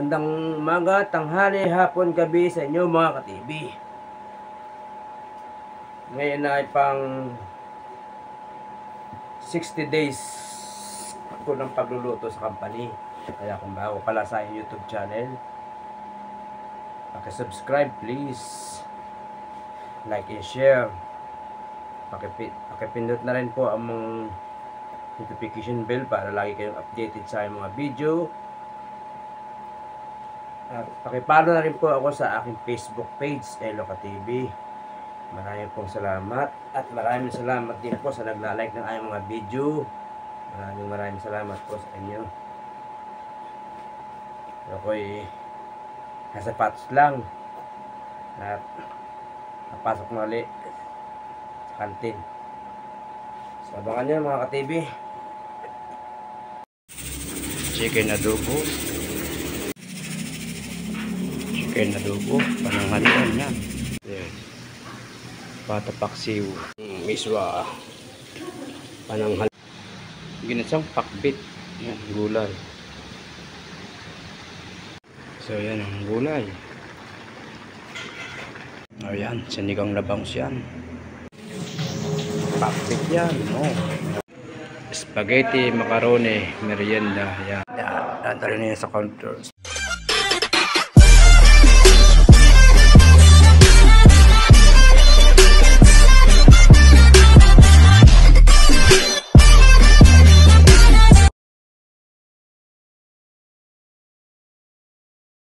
Magandang umaga, tanghali, hapon, gabi sa inyo mga ka-TV. Ngayon ay pang 60 days ako ng pagluluto sa company. Kaya kung bago pala sa YouTube channel, paki-subscribe please. Like and share. Pakipindot na rin po ang notification bell para lagi kayong updated sa mga video. Pakipalo na rin po ako sa aking Facebook page, Eloka TV. Maraming pong salamat. At maraming salamat din po sa nagla-like ng aking mga video. Maraming salamat po sa inyo. Ako'y nasa patos lang. At napasok na ulit sa kantin. So abangan nyo mga ka-TV. Chicken adobo. Chicken adobo, pananghalian yan. Yes. Patapaksiw, miswa, pananghalian. Ginatsang pakbit, yan, gulay. So yan ang gulay. Ayan, sinigang na bangus yan. Pakbit yan, no. Spaghetti, macaroni, merienda, yan. Dadali niya sa counter.